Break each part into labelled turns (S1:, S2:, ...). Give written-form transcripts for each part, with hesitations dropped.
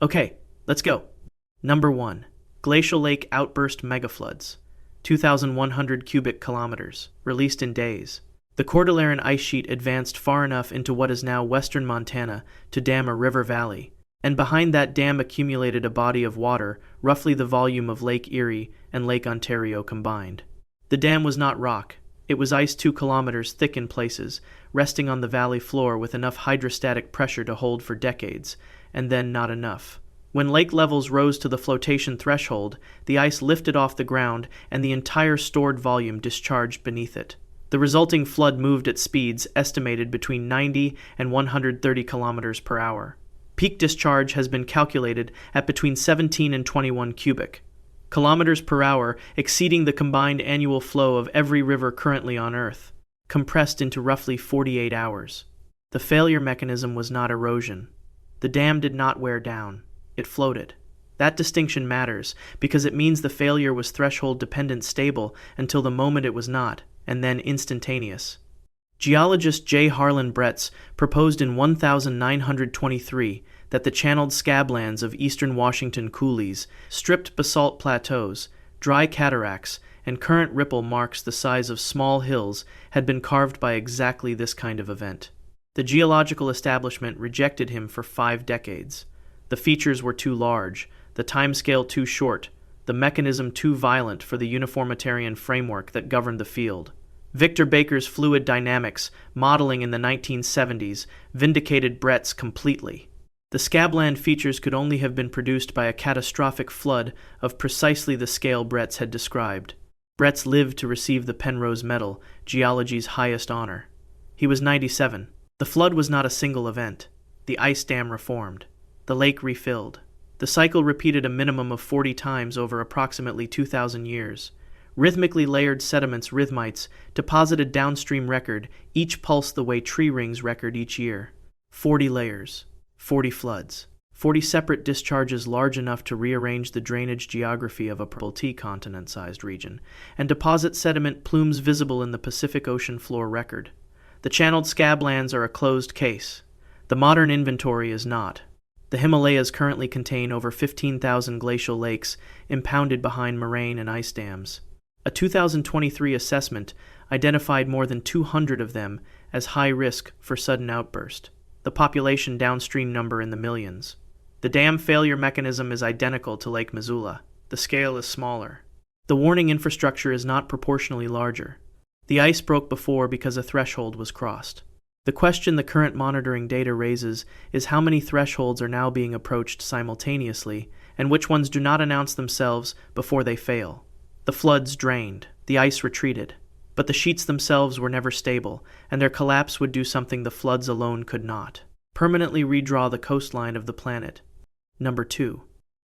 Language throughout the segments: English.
S1: Okay, let's go. Number 1. Glacial Lake Outburst Megafloods. 2,100 cubic kilometers, released in days. The Cordilleran ice sheet advanced far enough into what is now western Montana to dam a river valley, and behind that dam accumulated a body of water roughly the volume of Lake Erie and Lake Ontario combined. The dam was not rock. It was ice 2 kilometers thick in places, resting on the valley floor with enough hydrostatic pressure to hold for decades, and then not enough. When lake levels rose to the flotation threshold, the ice lifted off the ground and the entire stored volume discharged beneath it. The resulting flood moved at speeds estimated between 90 and 130 kilometers per hour. Peak discharge has been calculated at between 17 and 21 cubic kilometers per hour, exceeding the combined annual flow of every river currently on Earth, compressed into roughly 48 hours. The failure mechanism was not erosion. The dam did not wear down. It floated. That distinction matters because it means the failure was threshold-dependent stable until the moment it was not, and then instantaneous. Geologist J. Harlan Bretz proposed in 1923 that the channeled scablands of eastern Washington coulees, stripped basalt plateaus, dry cataracts, and current ripple marks the size of small hills had been carved by exactly this kind of event. The geological establishment rejected him for 5 decades. The features were too large, the timescale too short, the mechanism too violent for the uniformitarian framework that governed the field. Victor Baker's fluid dynamics, modeling in the 1970s, vindicated Bretz completely. The scabland features could only have been produced by a catastrophic flood of precisely the scale Bretz had described. Bretz lived to receive the Penrose Medal, geology's highest honor. He was 97. The flood was not a single event. The ice dam reformed. The lake refilled. The cycle repeated a minimum of 40 times over approximately 2,000 years. Rhythmically layered sediments, rhythmites, deposited downstream record, each pulse the way tree rings record each year. 40 layers. 40 floods, 40 separate discharges large enough to rearrange the drainage geography of a purple T continent-sized region, and deposit sediment plumes visible in the Pacific Ocean floor record. The channeled scablands are a closed case. The modern inventory is not. The Himalayas currently contain over 15,000 glacial lakes impounded behind moraine and ice dams. A 2023 assessment identified more than 200 of them as high risk for sudden outburst. The population downstream number in the millions. The dam failure mechanism is identical to Lake Missoula. The scale is smaller. The warning infrastructure is not proportionally larger. The ice broke before because a threshold was crossed. The question the current monitoring data raises is how many thresholds are now being approached simultaneously, and which ones do not announce themselves before they fail. The floods drained. The ice retreated. But the sheets themselves were never stable, and their collapse would do something the floods alone could not: permanently redraw the coastline of the planet. Number 2.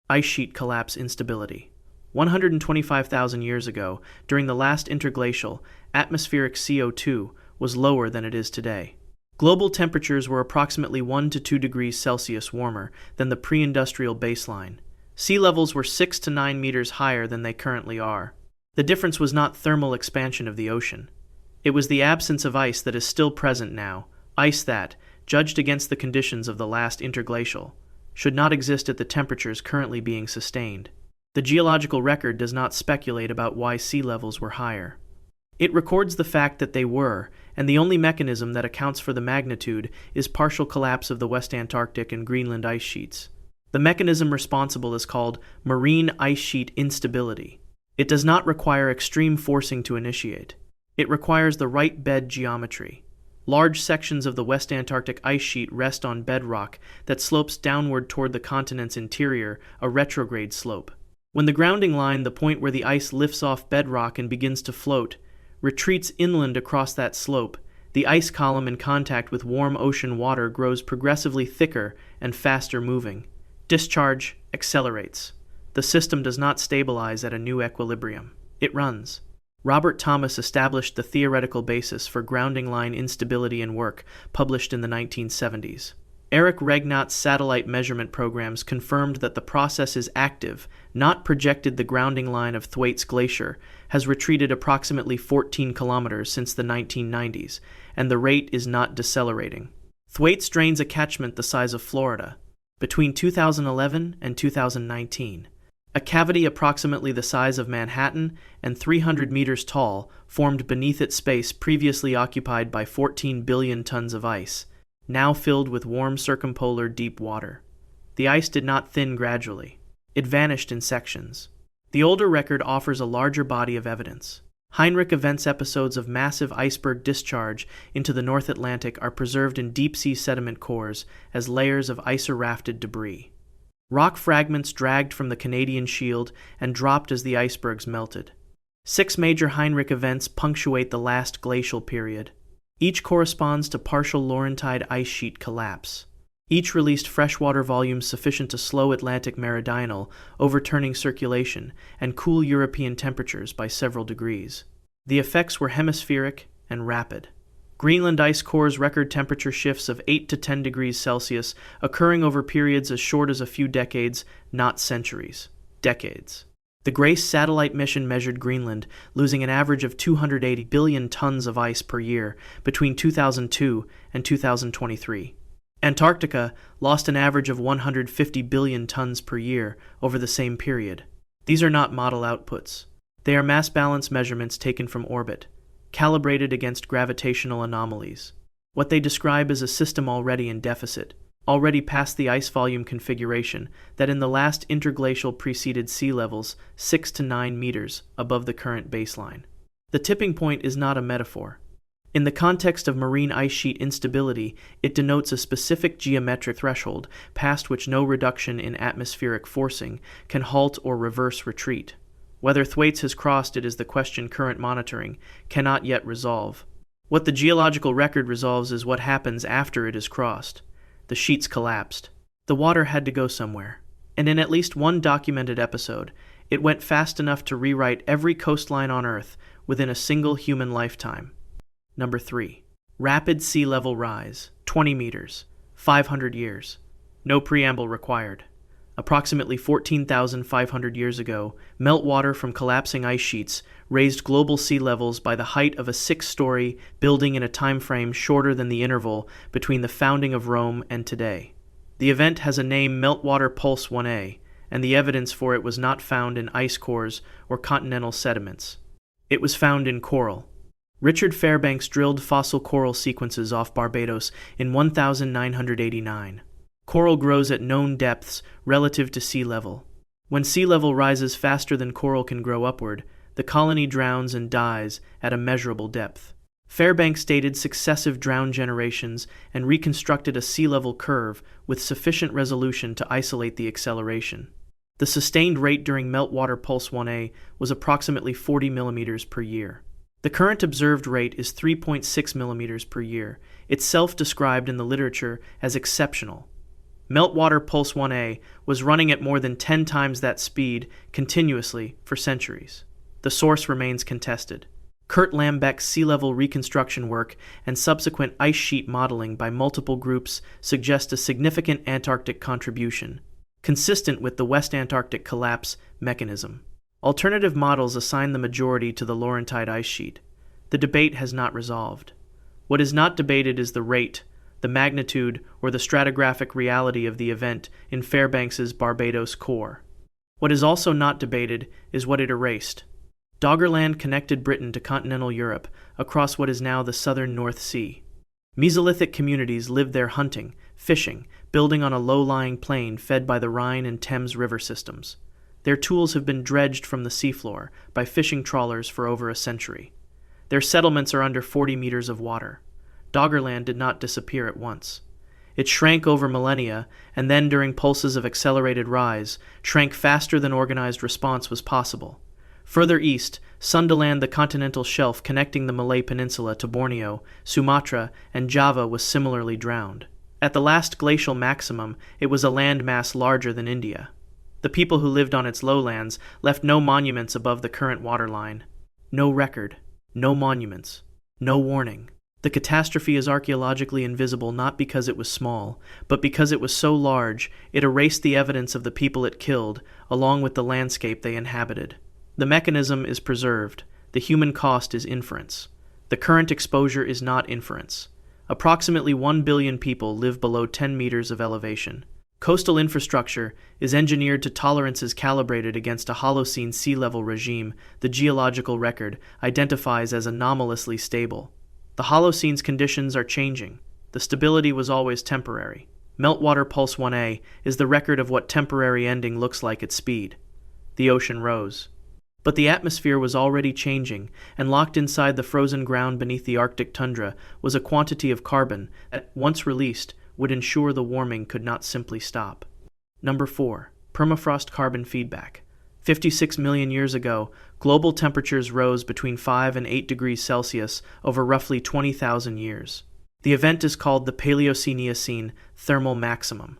S1: Ice sheet collapse instability. 125,000 years ago, during the last interglacial, atmospheric CO2 was lower than it is today. Global temperatures were approximately 1 to 2 degrees Celsius warmer than the pre-industrial baseline. Sea levels were 6 to 9 meters higher than they currently are. The difference was not thermal expansion of the ocean. It was the absence of ice that is still present now, ice that, judged against the conditions of the last interglacial, should not exist at the temperatures currently being sustained. The geological record does not speculate about why sea levels were higher. It records the fact that they were, and the only mechanism that accounts for the magnitude is partial collapse of the West Antarctic and Greenland ice sheets. The mechanism responsible is called marine ice sheet instability. It does not require extreme forcing to initiate. It requires the right bed geometry. Large sections of the West Antarctic ice sheet rest on bedrock that slopes downward toward the continent's interior, a retrograde slope. When the grounding line, the point where the ice lifts off bedrock and begins to float, retreats inland across that slope, the ice column in contact with warm ocean water grows progressively thicker and faster moving. Discharge accelerates. The system does not stabilize at a new equilibrium. It runs. Robert Thomas established the theoretical basis for grounding line instability in work published in the 1970s. Eric Regnot's satellite measurement programs confirmed that the process is active, not projected. The grounding line of Thwaites Glacier has retreated approximately 14 kilometers since the 1990s, and the rate is not decelerating. Thwaites drains a catchment the size of Florida. Between 2011 and 2019, a cavity approximately the size of Manhattan and 300 meters tall formed beneath its space previously occupied by 14 billion tons of ice, now filled with warm circumpolar deep water. The ice did not thin gradually. It vanished in sections. The older record offers a larger body of evidence. Heinrich events episodes of massive iceberg discharge into the North Atlantic are preserved in deep-sea sediment cores as layers of ice-rafted debris. Rock fragments dragged from the Canadian Shield and dropped as the icebergs melted. 6 major Heinrich events punctuate the last glacial period. Each corresponds to partial Laurentide ice sheet collapse. Each released freshwater volumes sufficient to slow Atlantic meridional, overturning circulation, and cool European temperatures by several degrees. The effects were hemispheric and rapid. Greenland ice cores record temperature shifts of 8 to 10 degrees Celsius, occurring over periods as short as a few decades, not centuries. Decades. The GRACE satellite mission measured Greenland, losing an average of 280 billion tons of ice per year between 2002 and 2023. Antarctica lost an average of 150 billion tons per year over the same period. These are not model outputs. They are mass balance measurements taken from orbit, calibrated against gravitational anomalies. What they describe is a system already in deficit, already past the ice volume configuration that in the last interglacial preceded sea levels 6 to 9 meters above the current baseline. The tipping point is not a metaphor. In the context of marine ice sheet instability, it denotes a specific geometric threshold past which no reduction in atmospheric forcing can halt or reverse retreat. Whether Thwaites has crossed it is the question current monitoring cannot yet resolve. What the geological record resolves is what happens after it is crossed. The sheets collapsed. The water had to go somewhere. And in at least one documented episode, it went fast enough to rewrite every coastline on Earth within a single human lifetime. Number 3. Rapid sea level rise, 20 meters, 500 years. No preamble required. Approximately 14,500 years ago, meltwater from collapsing ice sheets raised global sea levels by the height of a 6-story building in a time frame shorter than the interval between the founding of Rome and today. The event has a name, Meltwater Pulse 1A, and the evidence for it was not found in ice cores or continental sediments. It was found in coral. Richard Fairbanks drilled fossil coral sequences off Barbados in 1989. Coral grows at known depths relative to sea level. When sea level rises faster than coral can grow upward, the colony drowns and dies at a measurable depth. Fairbanks dated successive drowned generations and reconstructed a sea level curve with sufficient resolution to isolate the acceleration. The sustained rate during Meltwater Pulse 1A was approximately 40 millimeters per year. The current observed rate is 3.6 millimeters per year, itself described in the literature as exceptional. Meltwater Pulse 1A was running at more than 10 times that speed continuously for centuries. The source remains contested. Kurt Lambeck's sea level reconstruction work and subsequent ice sheet modeling by multiple groups suggest a significant Antarctic contribution, consistent with the West Antarctic collapse mechanism. Alternative models assign the majority to the Laurentide ice sheet. The debate has not resolved. What is not debated is the rate, the magnitude, or the stratigraphic reality of the event in Fairbanks's Barbados core. What is also not debated is what it erased. Doggerland connected Britain to continental Europe across what is now the southern North Sea. Mesolithic communities lived there hunting, fishing, building on a low-lying plain fed by the Rhine and Thames river systems. Their tools have been dredged from the seafloor by fishing trawlers for over a century. Their settlements are under 40 meters of water. Doggerland did not disappear at once. It shrank over millennia, and then during pulses of accelerated rise, shrank faster than organized response was possible. Further east, Sundaland, the continental shelf connecting the Malay Peninsula to Borneo, Sumatra, and Java was similarly drowned. At the last glacial maximum, it was a land mass larger than India. The people who lived on its lowlands left no monuments above the current waterline. No record, no monuments, no warning. The catastrophe is archaeologically invisible not because it was small, but because it was so large it erased the evidence of the people it killed, along with the landscape they inhabited. The mechanism is preserved. The human cost is inference. The current exposure is not inference. Approximately 1 billion people live below 10 meters of elevation. Coastal infrastructure is engineered to tolerances calibrated against a Holocene sea level regime the geological record identifies as anomalously stable. The Holocene's conditions are changing. The stability was always temporary. Meltwater Pulse 1A is the record of what temporary ending looks like at speed. The ocean rose. But the atmosphere was already changing, and locked inside the frozen ground beneath the Arctic tundra was a quantity of carbon that, once released, would ensure the warming could not simply stop. Number 4. Permafrost carbon feedback. 56 million years ago, global temperatures rose between 5 and 8 degrees Celsius over roughly 20,000 years. The event is called the Paleocene-Eocene thermal maximum.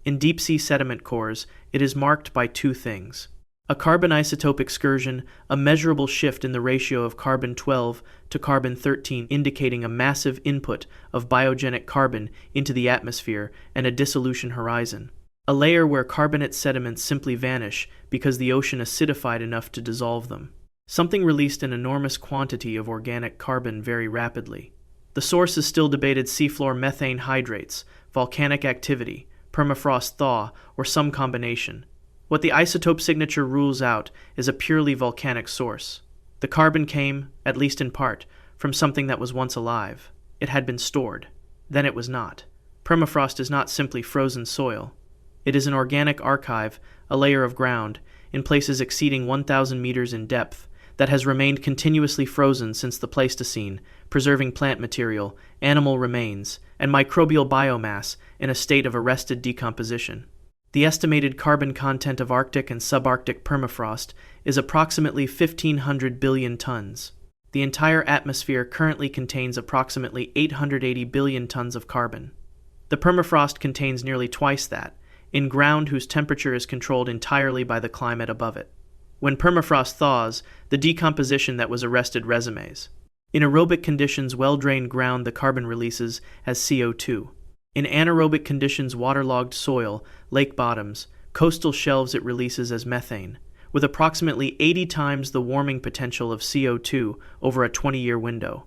S1: In deep-sea sediment cores, it is marked by two things: a carbon isotope excursion, a measurable shift in the ratio of carbon-12 to carbon-13 indicating a massive input of biogenic carbon into the atmosphere, and a dissolution horizon, a layer where carbonate sediments simply vanish because the ocean acidified enough to dissolve them. Something released an enormous quantity of organic carbon very rapidly. The source is still debated: seafloor methane hydrates, volcanic activity, permafrost thaw, or some combination. What the isotope signature rules out is a purely volcanic source. The carbon came, at least in part, from something that was once alive. It had been stored. Then it was not. Permafrost is not simply frozen soil. It is an organic archive, a layer of ground, in places exceeding 1,000 meters in depth, that has remained continuously frozen since the Pleistocene, preserving plant material, animal remains, and microbial biomass in a state of arrested decomposition. The estimated carbon content of Arctic and subarctic permafrost is approximately 1,500 billion tons. The entire atmosphere currently contains approximately 880 billion tons of carbon. The permafrost contains nearly twice that, in ground whose temperature is controlled entirely by the climate above it. When permafrost thaws, the decomposition that was arrested resumes. In aerobic conditions, well-drained ground the carbon releases as CO2. In anaerobic conditions, waterlogged soil, lake bottoms, coastal shelves, it releases as methane, with approximately 80 times the warming potential of CO2 over a 20-year window.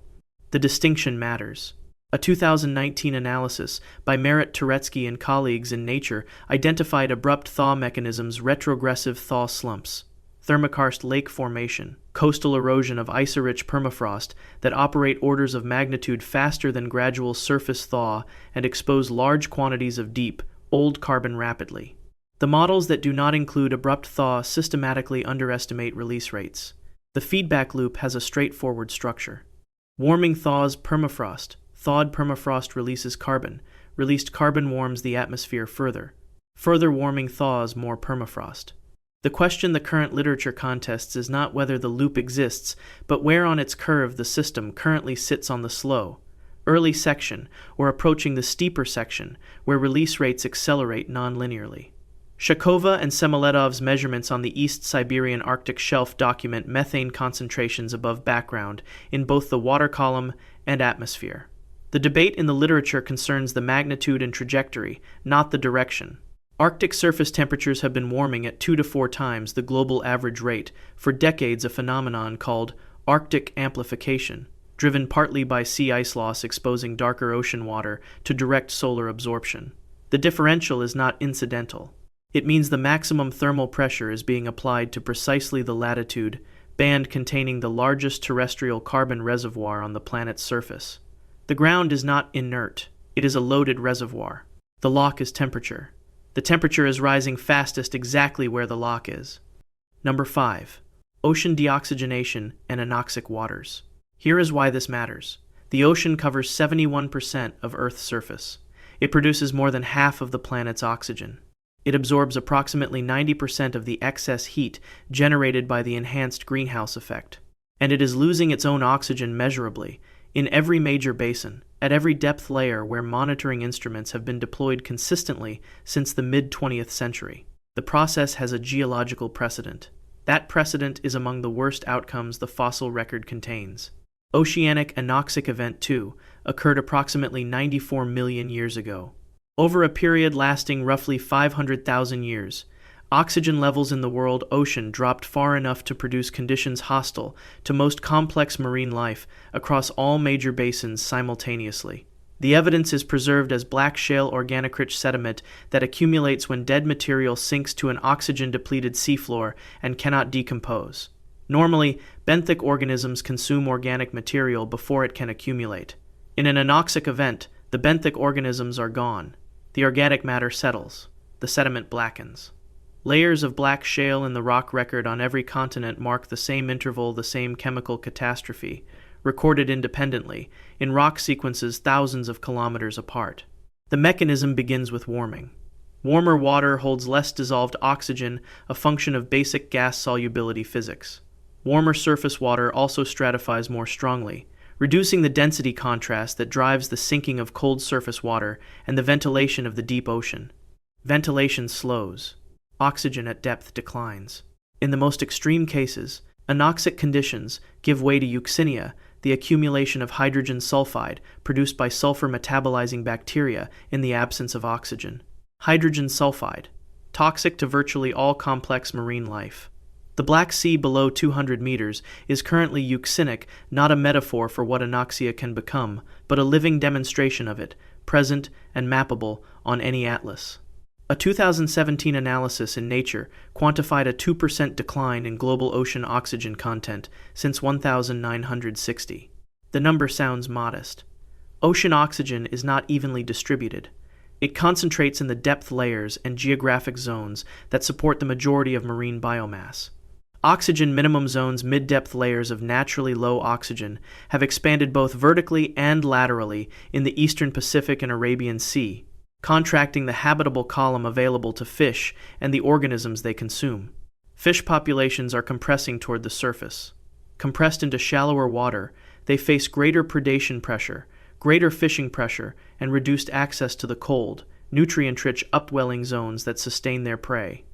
S1: The distinction matters. A 2019 analysis by Merit Turetsky and colleagues in Nature identified abrupt thaw mechanisms: retrogressive thaw slumps, thermokarst lake formation, coastal erosion of ice-rich permafrost that operate orders of magnitude faster than gradual surface thaw and expose large quantities of deep, old carbon rapidly. The models that do not include abrupt thaw systematically underestimate release rates. The feedback loop has a straightforward structure. Warming thaws permafrost. Thawed permafrost releases carbon. Released carbon warms the atmosphere further. Further warming thaws more permafrost. The question the current literature contests is not whether the loop exists, but where on its curve the system currently sits on the slow, early section, or approaching the steeper section, where release rates accelerate nonlinearly. Shakova and Semiletov's measurements on the East Siberian Arctic shelf document methane concentrations above background in both the water column and atmosphere. The debate in the literature concerns the magnitude and trajectory, not the direction. Arctic surface temperatures have been warming at 2 to 4 times the global average rate for decades, a phenomenon called Arctic amplification, driven partly by sea ice loss exposing darker ocean water to direct solar absorption. The differential is not incidental. It means the maximum thermal pressure is being applied to precisely the latitude band containing the largest terrestrial carbon reservoir on the planet's surface. The ground is not inert. It is a loaded reservoir. The lock is temperature. The temperature is rising fastest exactly where the lock is. Number 5. Ocean deoxygenation and anoxic waters. Here is why this matters. The ocean covers 71% of Earth's surface. It produces more than half of the planet's oxygen. It absorbs approximately 90% of the excess heat generated by the enhanced greenhouse effect. And it is losing its own oxygen measurably, in every major basin, at every depth layer where monitoring instruments have been deployed consistently since the mid-20th century. The process has a geological precedent. That precedent is among the worst outcomes the fossil record contains. Oceanic anoxic event 2 occurred approximately 94 million years ago. Over a period lasting roughly 500,000 years, oxygen levels in the world ocean dropped far enough to produce conditions hostile to most complex marine life across all major basins simultaneously. The evidence is preserved as black shale organic-rich sediment that accumulates when dead material sinks to an oxygen-depleted seafloor and cannot decompose. Normally, benthic organisms consume organic material before it can accumulate. In an anoxic event, the benthic organisms are gone. The organic matter settles. The sediment blackens. Layers of black shale in the rock record on every continent mark the same interval, the same chemical catastrophe, recorded independently, in rock sequences thousands of kilometers apart. The mechanism begins with warming. Warmer water holds less dissolved oxygen, a function of basic gas solubility physics. Warmer surface water also stratifies more strongly, reducing the density contrast that drives the sinking of cold surface water and the ventilation of the deep ocean. Ventilation slows. Oxygen at depth declines. In the most extreme cases, anoxic conditions give way to euxinia, the accumulation of hydrogen sulfide produced by sulfur-metabolizing bacteria in the absence of oxygen. Hydrogen sulfide, toxic to virtually all complex marine life. The Black Sea below 200 meters is currently euxinic, not a metaphor for what anoxia can become, but a living demonstration of it, present and mappable on any atlas. A 2017 analysis in Nature quantified a 2% decline in global ocean oxygen content since 1960. The number sounds modest. Ocean oxygen is not evenly distributed. It concentrates in the depth layers and geographic zones that support the majority of marine biomass. Oxygen minimum zones, mid-depth layers of naturally low oxygen, have expanded both vertically and laterally in the eastern Pacific and Arabian Sea, contracting the habitable column available to fish and the organisms they consume. Fish populations are compressing toward the surface. Compressed into shallower water, they face greater predation pressure, greater fishing pressure, and reduced access to the cold, nutrient-rich upwelling zones that sustain their prey.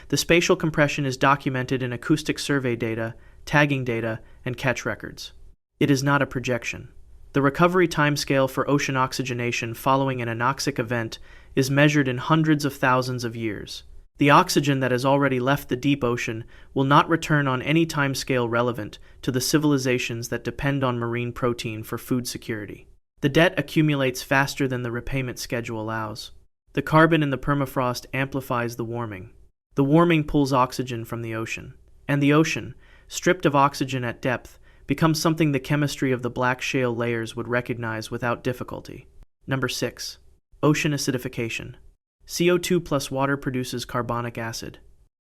S1: The spatial compression is documented in acoustic survey data, tagging data, and catch records. It is not a projection. The recovery timescale for ocean oxygenation following an anoxic event is measured in hundreds of thousands of years. The oxygen that has already left the deep ocean will not return on any timescale relevant to the civilizations that depend on marine protein for food security. The debt accumulates faster than the repayment schedule allows. The carbon in the permafrost amplifies the warming. The warming pulls oxygen from the ocean, and the ocean, stripped of oxygen at depth, becomes something the chemistry of the black shale layers would recognize without difficulty. Number 6. Ocean acidification. CO2 plus water produces carbonic acid.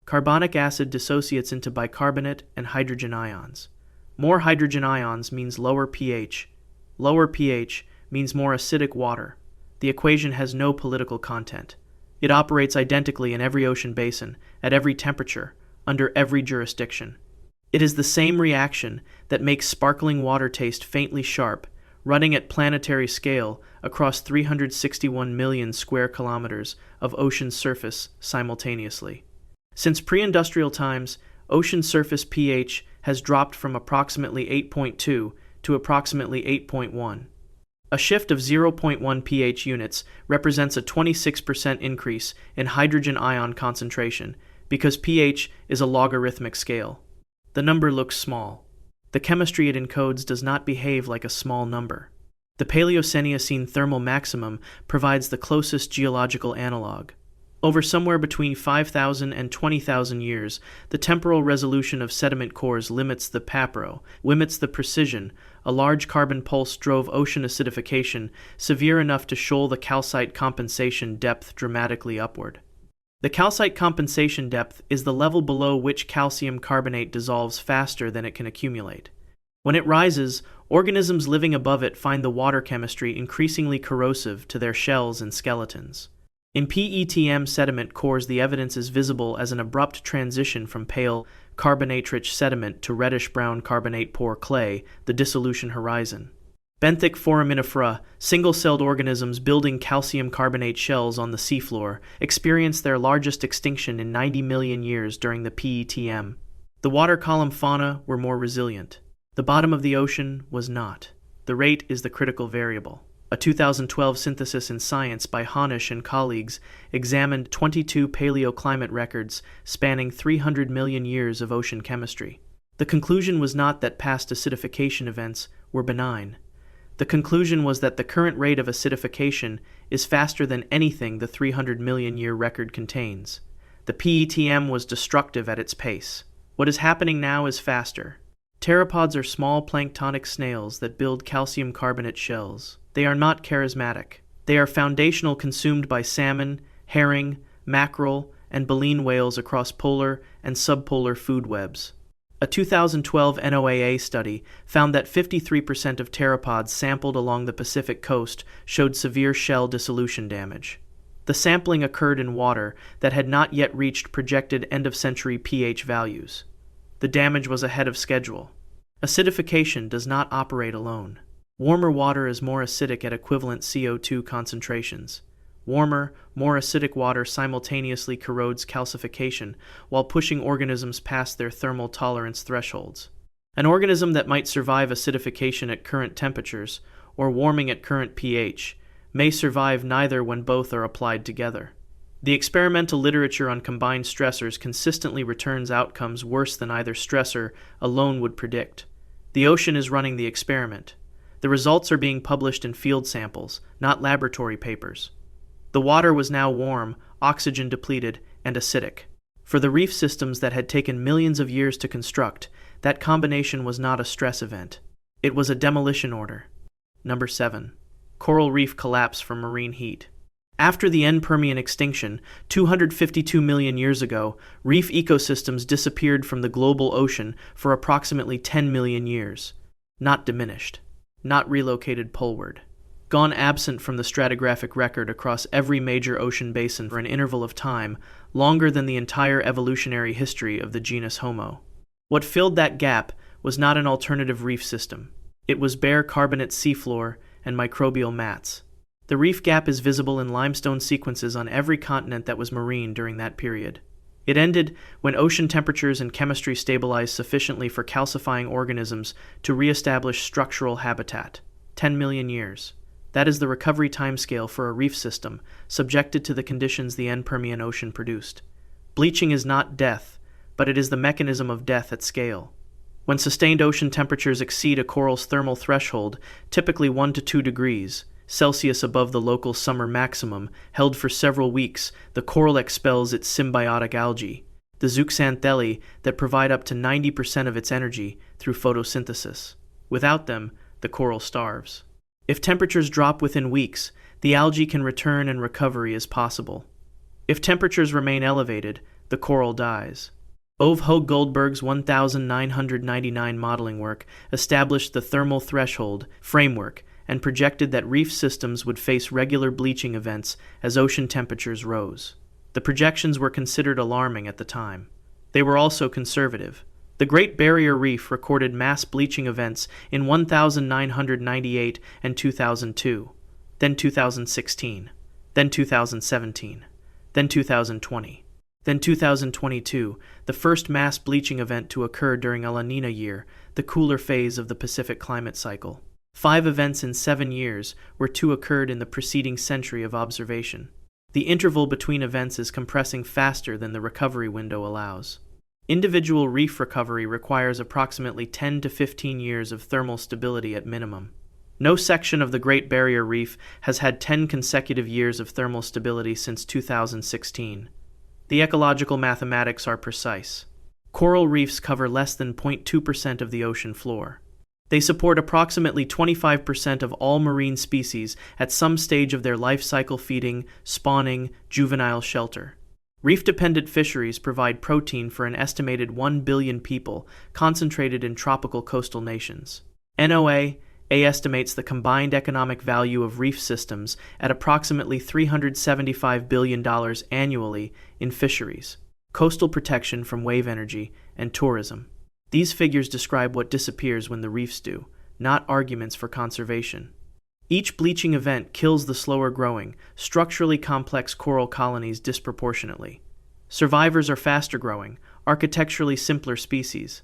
S1: Carbonic acid dissociates into bicarbonate and hydrogen ions. More hydrogen ions means lower pH. Lower pH means more acidic water. The equation has no political content. It operates identically in every ocean basin, at every temperature, under every jurisdiction. It is the same reaction that makes sparkling water taste faintly sharp, running at planetary scale across 361 million square kilometers of ocean surface simultaneously. Since pre-industrial times, ocean surface pH has dropped from approximately 8.2 to approximately 8.1. A shift of 0.1 pH units represents a 26% increase in hydrogen ion concentration because pH is a logarithmic scale. The number looks small. The chemistry it encodes does not behave like a small number. The Paleocene thermal maximum provides the closest geological analog. Over somewhere between 5,000 and 20,000 years, the temporal resolution of sediment cores limits the precision. A large carbon pulse drove ocean acidification severe enough to shoal the calcite compensation depth dramatically upward. The calcite compensation depth is the level below which calcium carbonate dissolves faster than it can accumulate. When it rises, organisms living above it find the water chemistry increasingly corrosive to their shells and skeletons. In PETM sediment cores, the evidence is visible as an abrupt transition from pale, carbonate-rich sediment to reddish-brown carbonate-poor clay, the dissolution horizon. Benthic foraminifera, single-celled organisms building calcium carbonate shells on the seafloor, experienced their largest extinction in 90 million years during the PETM. The water column fauna were more resilient. The bottom of the ocean was not. The rate is the critical variable. A 2012 synthesis in Science by Honish and colleagues examined 22 paleoclimate records spanning 300 million years of ocean chemistry. The conclusion was not that past acidification events were benign. The conclusion was that the current rate of acidification is faster than anything the 300 million year record contains. The PETM was destructive at its pace. What is happening now is faster. Pteropods are small planktonic snails that build calcium carbonate shells. They are not charismatic. They are foundational, consumed by salmon, herring, mackerel, and baleen whales across polar and subpolar food webs. A 2012 NOAA study found that 53% of pteropods sampled along the Pacific coast showed severe shell dissolution damage. The sampling occurred in water that had not yet reached projected end-of-century pH values. The damage was ahead of schedule. Acidification does not operate alone. Warmer water is more acidic at equivalent CO2 concentrations. Warmer, more acidic water simultaneously corrodes calcification while pushing organisms past their thermal tolerance thresholds. An organism that might survive acidification at current temperatures or warming at current pH may survive neither when both are applied together. The experimental literature on combined stressors consistently returns outcomes worse than either stressor alone would predict. The ocean is running the experiment. The results are being published in field samples, not laboratory papers. The water was now warm, oxygen depleted, and acidic. For the reef systems that had taken millions of years to construct, that combination was not a stress event. It was a demolition order. Number 7. Coral reef collapse from marine heat. After the end Permian extinction, 252 million years ago, reef ecosystems disappeared from the global ocean for approximately 10 million years. Not diminished. Not relocated poleward. Gone absent from the stratigraphic record across every major ocean basin for an interval of time longer than the entire evolutionary history of the genus Homo. What filled that gap was not an alternative reef system. It was bare carbonate seafloor and microbial mats. The reef gap is visible in limestone sequences on every continent that was marine during that period. It ended when ocean temperatures and chemistry stabilized sufficiently for calcifying organisms to reestablish structural habitat. 10 million years. That is the recovery timescale for a reef system subjected to the conditions the end Permian Ocean produced. Bleaching is not death, but it is the mechanism of death at scale. When sustained ocean temperatures exceed a coral's thermal threshold, typically 1 to 2 degrees Celsius above the local summer maximum, held for several weeks, the coral expels its symbiotic algae, the zooxanthellae that provide up to 90% of its energy through photosynthesis. Without them, the coral starves. If temperatures drop within weeks, the algae can return and recovery is possible. If temperatures remain elevated, the coral dies. Ove Hogue Goldberg's 1999 modeling work established the thermal threshold framework and projected that reef systems would face regular bleaching events as ocean temperatures rose. The projections were considered alarming at the time. They were also conservative. The Great Barrier Reef recorded mass bleaching events in 1998 and 2002, then 2016, then 2017, then 2020, then 2022, the first mass bleaching event to occur during a La Niña year, the cooler phase of the Pacific climate cycle. 5 events in 7 years, where 2 occurred in the preceding century of observation. The interval between events is compressing faster than the recovery window allows. Individual reef recovery requires approximately 10 to 15 years of thermal stability at minimum. No section of the Great Barrier Reef has had 10 consecutive years of thermal stability since 2016. The ecological mathematics are precise. Coral reefs cover less than 0.2% of the ocean floor. They support approximately 25% of all marine species at some stage of their life cycle: feeding, spawning, juvenile shelter. Reef-dependent fisheries provide protein for an estimated 1 billion people concentrated in tropical coastal nations. NOAA estimates the combined economic value of reef systems at approximately $375 billion annually in fisheries, coastal protection from wave energy, and tourism. These figures describe what disappears when the reefs do, not arguments for conservation. Each bleaching event kills the slower-growing, structurally complex coral colonies disproportionately. Survivors are faster-growing, architecturally simpler species.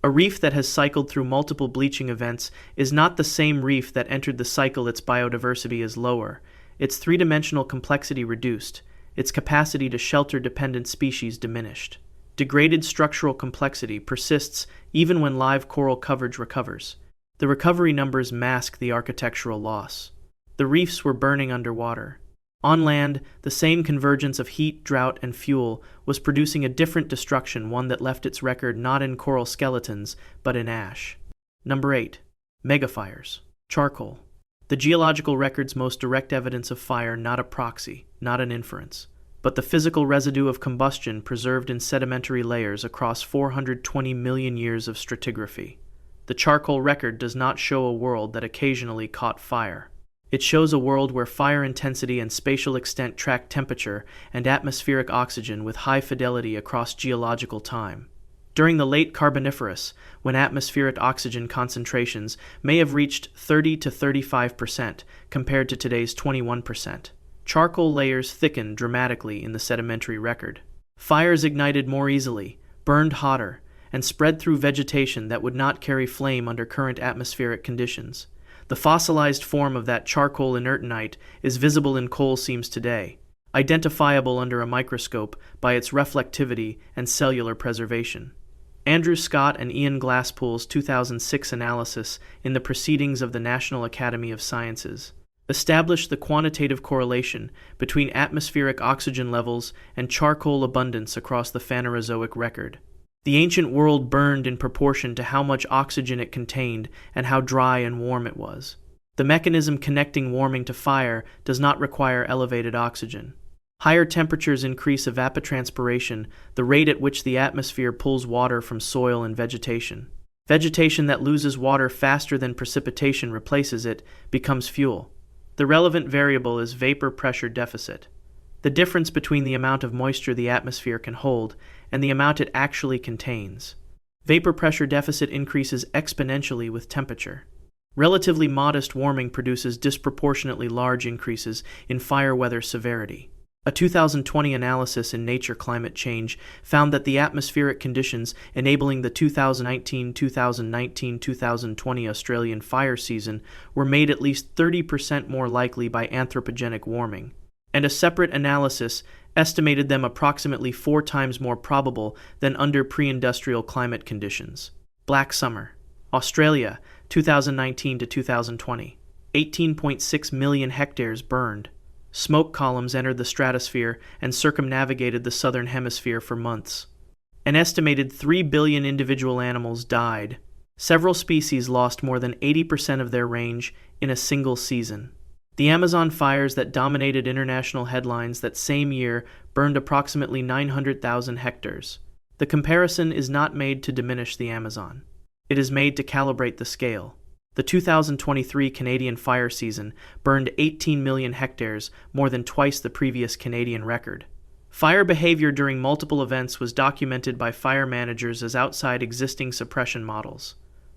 S1: A reef that has cycled through multiple bleaching events is not the same reef that entered the cycle. Its biodiversity is lower, its three-dimensional complexity reduced, its capacity to shelter dependent species diminished. Degraded structural complexity persists even when live coral coverage recovers. The recovery numbers mask the architectural loss. The reefs were burning underwater. On land, the same convergence of heat, drought, and fuel was producing a different destruction, one that left its record not in coral skeletons, but in ash. Number 8. Megafires. Charcoal. The geological record's most direct evidence of fire, not a proxy, not an inference, but the physical residue of combustion preserved in sedimentary layers across 420 million years of stratigraphy. The charcoal record does not show a world that occasionally caught fire. It shows a world where fire intensity and spatial extent track temperature and atmospheric oxygen with high fidelity across geological time. During the late Carboniferous, when atmospheric oxygen concentrations may have reached 30 to 35% compared to today's 21%, charcoal layers thickened dramatically in the sedimentary record. Fires ignited more easily, burned hotter, and spread through vegetation that would not carry flame under current atmospheric conditions. The fossilized form of that charcoal inertinite is visible in coal seams today, identifiable under a microscope by its reflectivity and cellular preservation. Andrew Scott and Ian Glasspool's 2006 analysis in the Proceedings of the National Academy of Sciences established the quantitative correlation between atmospheric oxygen levels and charcoal abundance across the Phanerozoic record. The ancient world burned in proportion to how much oxygen it contained and how dry and warm it was. The mechanism connecting warming to fire does not require elevated oxygen. Higher temperatures increase evapotranspiration, the rate at which the atmosphere pulls water from soil and vegetation. Vegetation that loses water faster than precipitation replaces it becomes fuel. The relevant variable is vapor pressure deficit, the difference between the amount of moisture the atmosphere can hold and the amount it actually contains. Vapor pressure deficit increases exponentially with temperature. Relatively modest warming produces disproportionately large increases in fire weather severity. A 2020 analysis in Nature Climate Change found that the atmospheric conditions enabling the 2019-2020 Australian fire season were made at least 30% more likely by anthropogenic warming, and a separate analysis estimated them approximately 4 times more probable than under pre-industrial climate conditions. Black Summer. Australia, 2019 to 2020. 18.6 million hectares burned. Smoke columns entered the stratosphere and circumnavigated the southern hemisphere for months. An estimated 3 billion individual animals died. Several species lost more than 80% of their range in a single season. The Amazon fires that dominated international headlines that same year burned approximately 900,000 hectares. The comparison is not made to diminish the Amazon. It is made to calibrate the scale. The 2023 Canadian fire season burned 18 million hectares, more than twice the previous Canadian record. Fire behavior during multiple events was documented by fire managers as outside existing suppression models.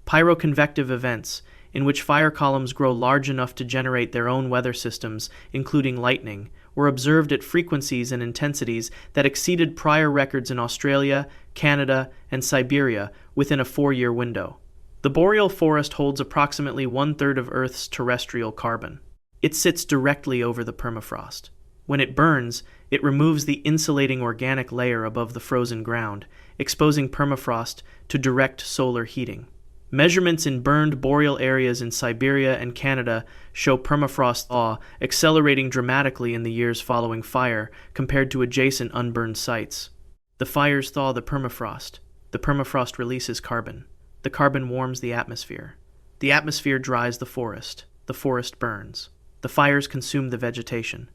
S1: Pyroconvective events, in which fire columns grow large enough to generate their own weather systems, including lightning, were observed at frequencies and intensities that exceeded prior records in Australia, Canada, and Siberia within a 4-year window. The boreal forest holds approximately 1/3 of Earth's terrestrial carbon. It sits directly over the permafrost. When it burns, it removes the insulating organic layer above the frozen ground, exposing permafrost to direct solar heating. Measurements in burned boreal areas in Siberia and Canada show permafrost thaw accelerating dramatically in the years following fire compared to adjacent unburned sites. The fires thaw the permafrost. The permafrost releases carbon. The carbon warms the atmosphere. The atmosphere dries the forest. The forest burns. The fires consume the vegetation.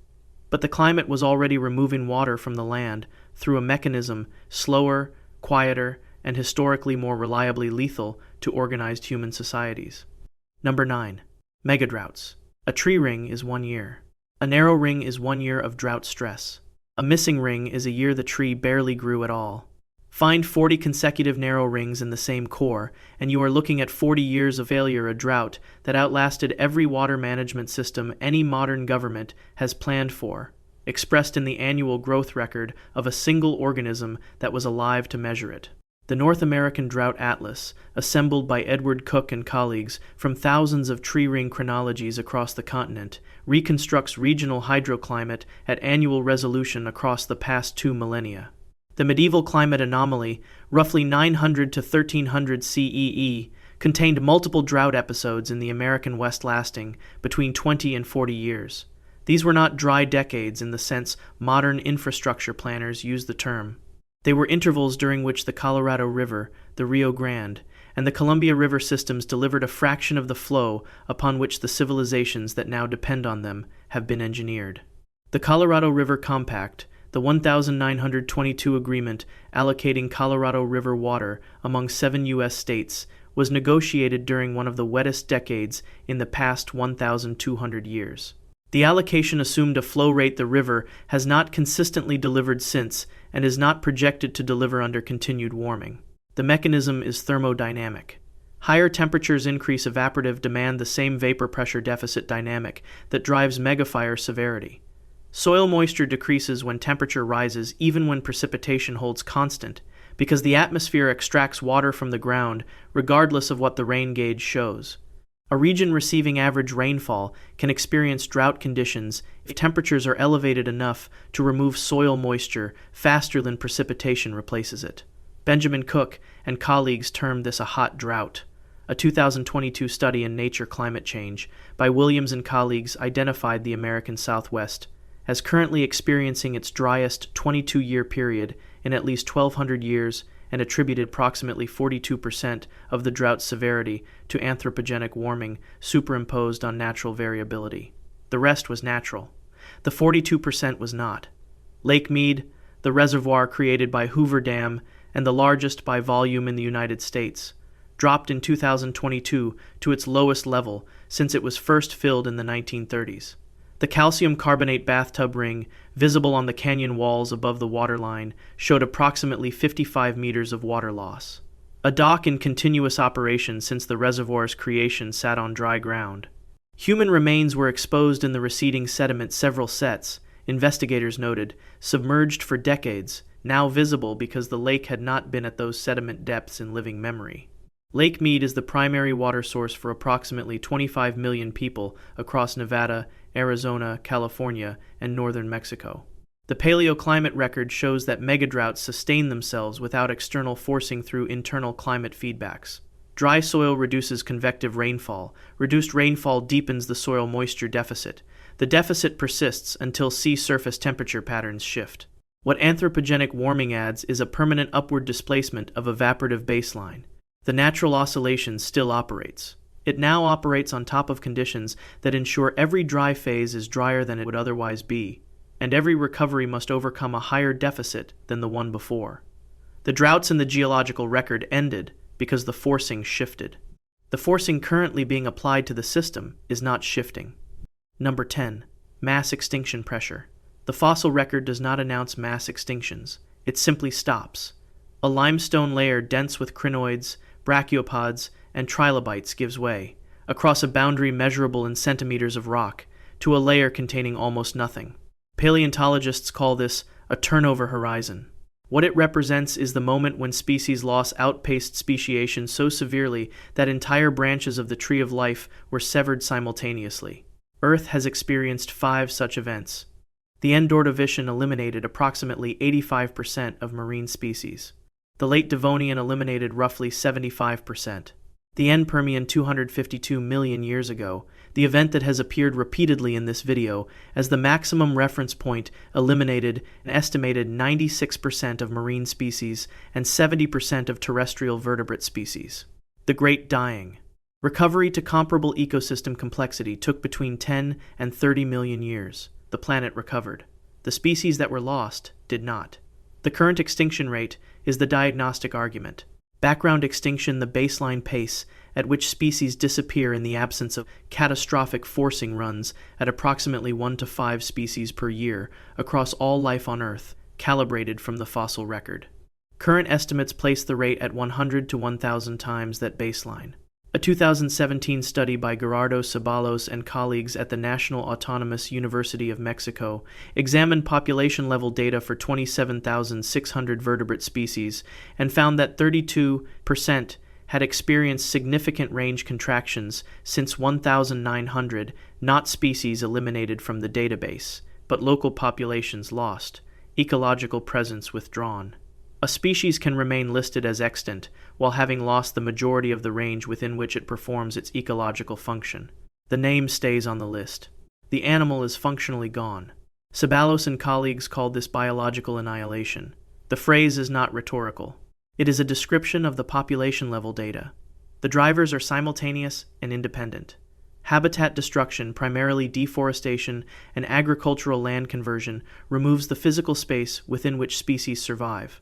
S1: But the climate was already removing water from the land through a mechanism slower, quieter, and historically more reliably lethal to organized human societies. Number 9. Megadroughts. A tree ring is 1 year. A narrow ring is 1 year of drought stress. A missing ring is a year the tree barely grew at all. Find 40 consecutive narrow rings in the same core, and you are looking at 40 years of failure, a drought that outlasted every water management system any modern government has planned for, expressed in the annual growth record of a single organism that was alive to measure it. The North American Drought Atlas, assembled by Edward Cook and colleagues from thousands of tree ring chronologies across the continent, reconstructs regional hydroclimate at annual resolution across the past 2 millennia. The medieval climate anomaly, roughly 900 to 1300 CEE, contained multiple drought episodes in the American West lasting between 20 and 40 years. These were not dry decades in the sense modern infrastructure planners use the term. They were intervals during which the Colorado River, the Rio Grande, and the Columbia River systems delivered a fraction of the flow upon which the civilizations that now depend on them have been engineered. The Colorado River Compact, the 1922 agreement allocating Colorado River water among 7 U.S. states, was negotiated during one of the wettest decades in the past 1,200 years. The allocation assumed a flow rate the river has not consistently delivered since and is not projected to deliver under continued warming. The mechanism is thermodynamic. Higher temperatures increase evaporative demand, the same vapor pressure deficit dynamic that drives megafire severity. Soil moisture decreases when temperature rises, even when precipitation holds constant, because the atmosphere extracts water from the ground regardless of what the rain gauge shows. A region receiving average rainfall can experience drought conditions if temperatures are elevated enough to remove soil moisture faster than precipitation replaces it. Benjamin Cook and colleagues termed this a hot drought. A 2022 study in Nature Climate Change by Williams and colleagues identified the American Southwest as currently experiencing its driest 22-year period in at least 1,200 years and attributed approximately 42% of the drought's severity to anthropogenic warming superimposed on natural variability. The rest was natural. The 42% was not. Lake Mead, the reservoir created by Hoover Dam and the largest by volume in the United States, dropped in 2022 to its lowest level since it was first filled in the 1930s. The calcium carbonate bathtub ring, visible on the canyon walls above the waterline, showed approximately 55 meters of water loss. A dock in continuous operation since the reservoir's creation sat on dry ground. Human remains were exposed in the receding sediment, several sets, investigators noted, submerged for decades, now visible because the lake had not been at those sediment depths in living memory. Lake Mead is the primary water source for approximately 25 million people across Nevada, Arizona, California, and northern Mexico. The paleoclimate record shows that megadroughts sustain themselves without external forcing through internal climate feedbacks. Dry soil reduces convective rainfall. Reduced rainfall deepens the soil moisture deficit. The deficit persists until sea surface temperature patterns shift. What anthropogenic warming adds is a permanent upward displacement of evaporative baseline. The natural oscillation still operates. It now operates on top of conditions that ensure every dry phase is drier than it would otherwise be, and every recovery must overcome a higher deficit than the one before. The droughts in the geological record ended because the forcing shifted. The forcing currently being applied to the system is not shifting. Number 10. Mass extinction pressure. The fossil record does not announce mass extinctions. It simply stops. A limestone layer dense with crinoids, brachiopods, and trilobites gives way, across a boundary measurable in centimeters of rock, to a layer containing almost nothing. Paleontologists call this a turnover horizon. What it represents is the moment when species loss outpaced speciation so severely that entire branches of the tree of life were severed simultaneously. Earth has experienced 5 such events. The Endordovian eliminated approximately 85% of marine species. The late Devonian eliminated roughly 75%. The End-Permian 252 million years ago, the event that has appeared repeatedly in this video as the maximum reference point, eliminated an estimated 96% of marine species and 70% of terrestrial vertebrate species. The Great Dying. Recovery to comparable ecosystem complexity took between 10 and 30 million years. The planet recovered. The species that were lost did not. The current extinction rate is the diagnostic argument. Background extinction, the baseline pace at which species disappear in the absence of catastrophic forcing, runs at approximately 1 to 5 species per year across all life on Earth, calibrated from the fossil record. Current estimates place the rate at 100 to 1,000 times that baseline. A 2017 study by Gerardo Ceballos and colleagues at the National Autonomous University of Mexico examined population-level data for 27,600 vertebrate species and found that 32% had experienced significant range contractions since 1,900, not species eliminated from the database, but local populations lost, ecological presence withdrawn. A species can remain listed as extant while having lost the majority of the range within which it performs its ecological function. The name stays on the list. The animal is functionally gone. Ceballos and colleagues called this biological annihilation. The phrase is not rhetorical. It is a description of the population-level data. The drivers are simultaneous and independent. Habitat destruction, primarily deforestation and agricultural land conversion, removes the physical space within which species survive.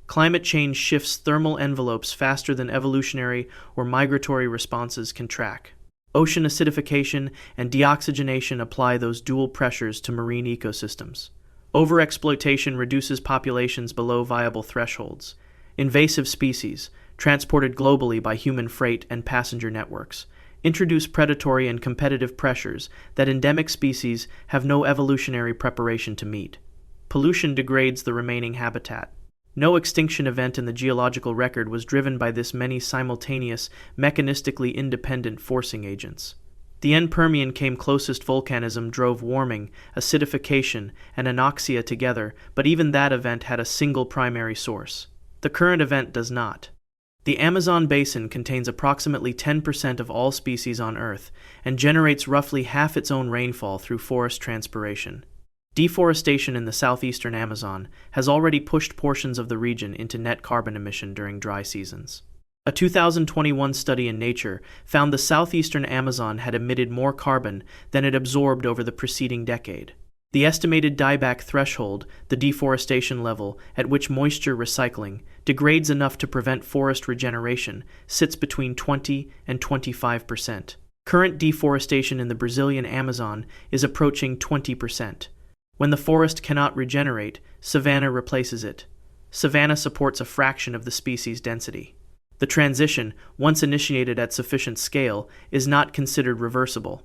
S1: Climate change shifts thermal envelopes faster than evolutionary or migratory responses can track. Ocean acidification and deoxygenation apply those dual pressures to marine ecosystems. Overexploitation reduces populations below viable thresholds. Invasive species, transported globally by human freight and passenger networks, introduce predatory and competitive pressures that endemic species have no evolutionary preparation to meet. Pollution degrades the remaining habitat. No extinction event in the geological record was driven by this many simultaneous, mechanistically independent forcing agents. The end Permian came closest. Volcanism drove warming, acidification, and anoxia together, but even that event had a single primary source. The current event does not. The Amazon basin contains approximately 10% of all species on Earth and generates roughly half its own rainfall through forest transpiration. Deforestation in the southeastern Amazon has already pushed portions of the region into net carbon emission during dry seasons. A 2021 study in Nature found the southeastern Amazon had emitted more carbon than it absorbed over the preceding decade. The estimated dieback threshold, the deforestation level at which moisture recycling degrades enough to prevent forest regeneration, sits between 20 and 25%. Current deforestation in the Brazilian Amazon is approaching 20%. When the forest cannot regenerate, savanna replaces it. Savanna supports a fraction of the species' density. The transition, once initiated at sufficient scale, is not considered reversible.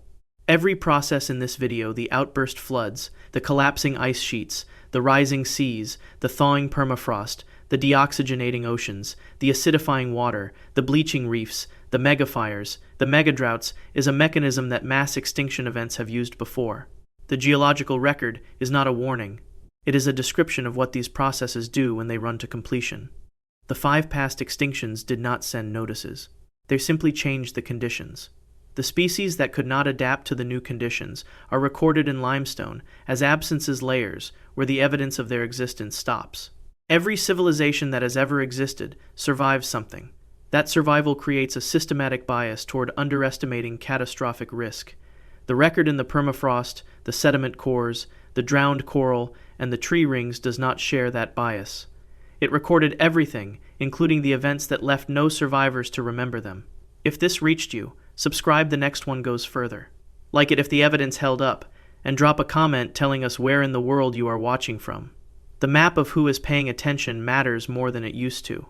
S1: Every process in this video, the outburst floods, the collapsing ice sheets, the rising seas, the thawing permafrost, the deoxygenating oceans, the acidifying water, the bleaching reefs, the megafires, the megadroughts, is a mechanism that mass extinction events have used before. The geological record is not a warning. It is a description of what these processes do when they run to completion. The 5 past extinctions did not send notices. They simply changed the conditions. The species that could not adapt to the new conditions are recorded in limestone as absences layers where the evidence of their existence stops. Every civilization that has ever existed survives something. That survival creates a systematic bias toward underestimating catastrophic risk. The record in the permafrost, the sediment cores, the drowned coral, and the tree rings does not share that bias. It recorded everything, including the events that left no survivors to remember them. If this reached you, subscribe. The next one goes further. Like it if the evidence held up, and drop a comment telling us where in the world you are watching from. The map of who is paying attention matters more than it used to.